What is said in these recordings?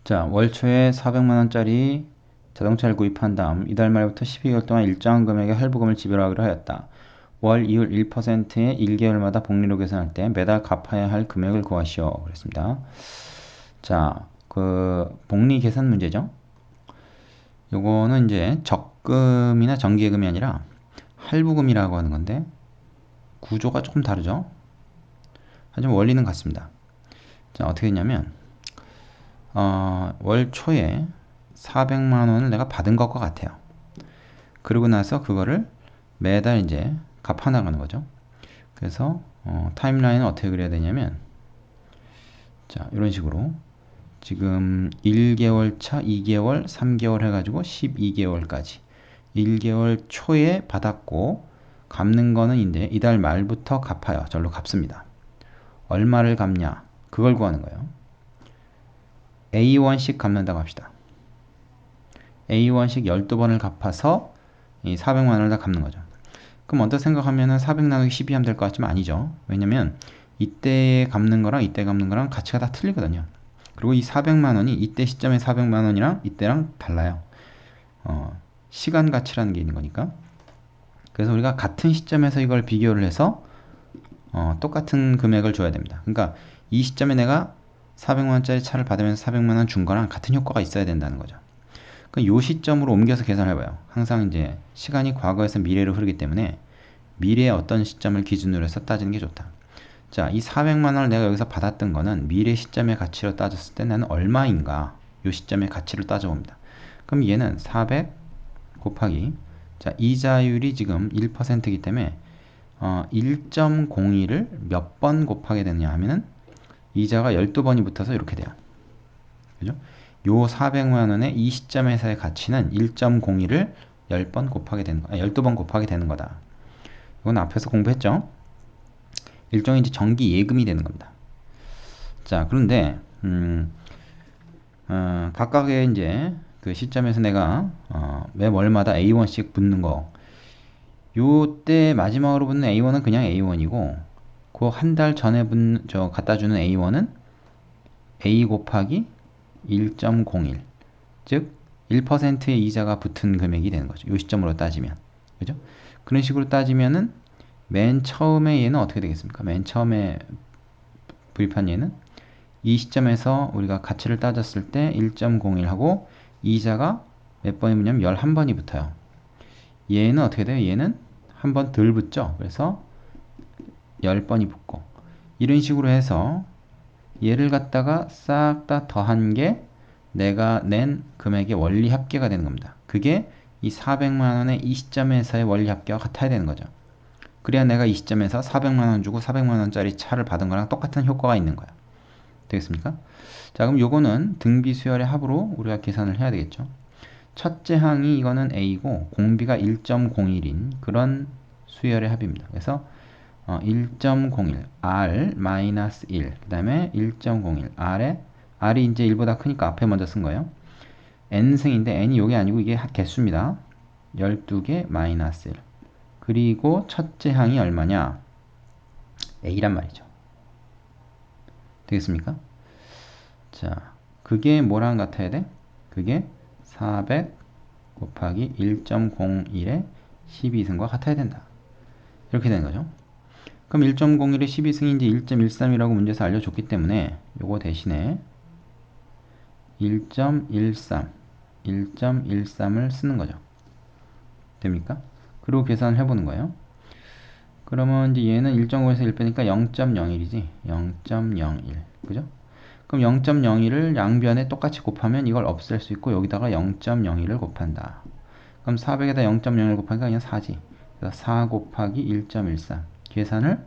자, 월 초에 400만 원짜리 자동차를 구입한 다음 이달 말부터 12개월 동안 일정한 금액의 할부금을 지불하기로 하였다. 월 이율 1%의 1개월마다 복리로 계산할 때 매달 갚아야 할 금액을 구하시오. 그랬습니다. 자, 그 복리 계산 문제죠. 요거는 이제 적금이나 정기예금이 아니라 할부금이라고 하는 건데 구조가 조금 다르죠. 하지만 원리는 같습니다. 자, 어떻게 했냐면 월 초에 400만 원을 내가 받은 것과 같아요. 그러고 나서 그거를 매달 이제 갚아 나가는 거죠. 그래서 타임라인은 어떻게 그려야 되냐면 자, 이런 식으로 지금 1개월 차, 2개월, 3개월 해가지고 12개월까지 1개월 초에 받았고 갚는 거는 이제 이달 말부터 갚아요. 절로 갚습니다. 얼마를 갚냐? 그걸 구하는 거예요. A1씩 갚는다고 합시다. A1씩 12번을 갚아서 이 400만 원을 다 갚는 거죠. 그럼 언뜻 생각하면은 400 나누기 12 하면 될 것 같지만 아니죠. 왜냐면 이때 갚는 거랑 이때 갚는 거랑 가치가 다 틀리거든요. 그리고 이 400만 원이 이때 시점의 400만 원이랑 이때랑 달라요. 시간 가치라는 게 있는 거니까. 그래서 우리가 같은 시점에서 이걸 비교를 해서 똑같은 금액을 줘야 됩니다. 그러니까 이 시점에 내가 400만 원짜리 차를 받으면서 400만 원 준 거랑 같은 효과가 있어야 된다는 거죠. 이 시점으로 옮겨서 계산해봐요. 항상 이제 시간이 과거에서 미래로 흐르기 때문에 미래의 어떤 시점을 기준으로 해서 따지는 게 좋다. 자, 이 400만 원을 내가 여기서 받았던 거는 미래 시점의 가치로 따졌을 때 나는 얼마인가? 이 시점의 가치를 따져봅니다. 그럼 얘는 400 곱하기 자, 이자율이 지금 1%이기 때문에 1.01을 몇 번 곱하게 되느냐 하면은 이자가 12번이 붙어서 이렇게 돼요. 그죠? 요 400만 원의 이 시점에서의 가치는 1.01을 10번 곱하게 되는 거, 12번 곱하게 되는 거다. 이건 앞에서 공부했죠? 일종의 이제 정기 예금이 되는 겁니다. 자, 그런데 각각의 이제 그 시점에서 내가 매 월마다 A1씩 붙는 거, 요때 마지막으로 붙는 A1은 그냥 A1이고, 그 한 달 전에 갖다 주는 A1은 A 곱하기 1.01, 즉 1%의 이자가 붙은 금액이 되는 거죠. 요 시점으로 따지면, 그죠? 그런 식으로 따지면은 맨 처음에 얘는 어떻게 되겠습니까? 맨 처음에 구입한 얘는 이 시점에서 우리가 가치를 따졌을 때 1.01하고 이자가 몇 번이 붙냐면 11번이 붙어요. 얘는 어떻게 돼요? 얘는 한 번 덜 붙죠. 그래서 10번이 붙고 이런 식으로 해서 얘를 갖다가 싹 다 더한 게 내가 낸 금액의 원리 합계가 되는 겁니다. 그게 이 400만 원의 이 시점에서의 원리 합계와 같아야 되는 거죠. 그래야 내가 이 시점에서 400만 원 주고 400만 원짜리 차를 받은 거랑 똑같은 효과가 있는 거야. 되겠습니까? 자, 그럼 요거는 등비 수열의 합으로 우리가 계산을 해야 되겠죠. 첫째 항이 이거는 A고 공비가 1.01인 그런 수열의 합입니다. 그래서 1.01 R-1 그 다음에 1.01 R이 이제 1보다 크니까 앞에 먼저 쓴 거예요. N승인데 N이 요게 아니고 이게 개수입니다. 12개 마이너스 1 그리고 첫째 항이 얼마냐? A란 말이죠. 되겠습니까? 자, 그게 뭐랑 같아야 돼? 그게 400 곱하기 1.01의 12승과 같아야 된다. 이렇게 되는 거죠. 그럼 1.01의 12승인지 1.13이라고 문제에서 알려줬기 때문에 요거 대신에 1.13, 1.13을 쓰는 거죠. 됩니까? 그리고 계산을 해보는 거예요. 그러면 이제 얘는 1.5에서 1 빼니까 0.01이지. 0.01. 그죠? 그럼 0.01을 양변에 똑같이 곱하면 이걸 없앨 수 있고 여기다가 0.01을 곱한다. 그럼 400에다 0.01 곱하니까 그냥 4지. 그래서 4 곱하기 1.13. 계산을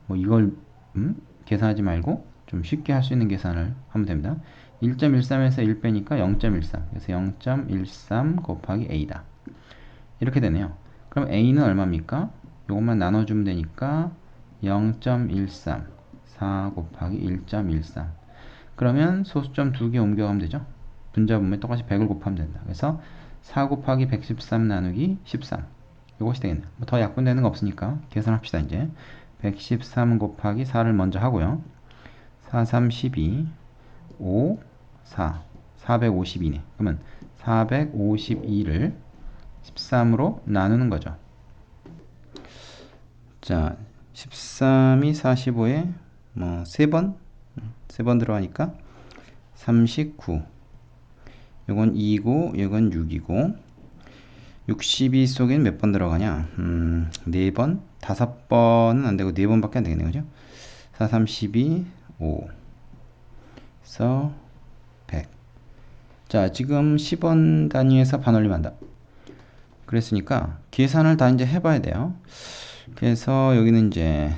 뭐 이걸 계산하지 말고 좀 쉽게 할 수 있는 계산을 하면 됩니다. 1.13에서 1 빼니까 0.13. 그래서 0.13 곱하기 A다. 이렇게 되네요. 그럼 A는 얼마입니까? 이것만 나눠주면 되니까 0.13 4 곱하기 1.13 그러면 소수점 2개 옮겨가면 되죠. 분자분모에 똑같이 100을 곱하면 된다. 그래서 4 곱하기 113 나누기 13 이것이 되겠네요. 더 약분되는 거 없으니까 계산합시다. 이제 113 곱하기 4를 먼저 하고요. 4, 3, 12 5, 4 452네. 그러면 452를 13으로 나누는 거죠. 자, 13이 45에 뭐 3번? 3번 들어가니까 39. 요건 2고 요건 6이고 62 속엔 몇 번 들어가냐? 4번? 5번은 안되고 4번밖에 안되겠네요. 그죠? 4, 32, 5 그래서 100. 자, 지금 10원 단위에서 반올림한다. 그랬으니까 계산을 다 이제 해봐야 돼요. 그래서 여기는 이제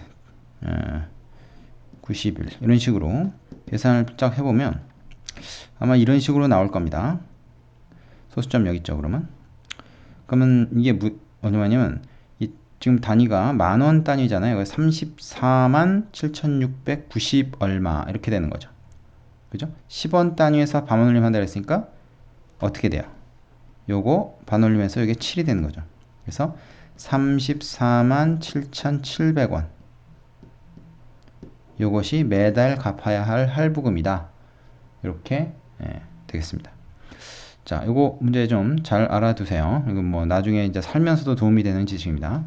90일 이런 식으로 계산을 쫙 해보면 아마 이런 식으로 나올 겁니다. 소수점 여기 있죠. 그러면 이게 얼마냐면 지금 단위가 만원 단위잖아요. 34만 7,690 얼마 이렇게 되는 거죠. 그죠? 10원 단위에서 반올림 한다 그랬으니까 어떻게 돼요? 요거 반올림해서 이게 7이 되는 거죠. 그래서 34만 7,700원. 요것이 매달 갚아야 할 할부금이다. 이렇게 되겠습니다. 자, 요거 문제 좀 잘 알아두세요. 이건 뭐 나중에 이제 살면서도 도움이 되는 지식입니다.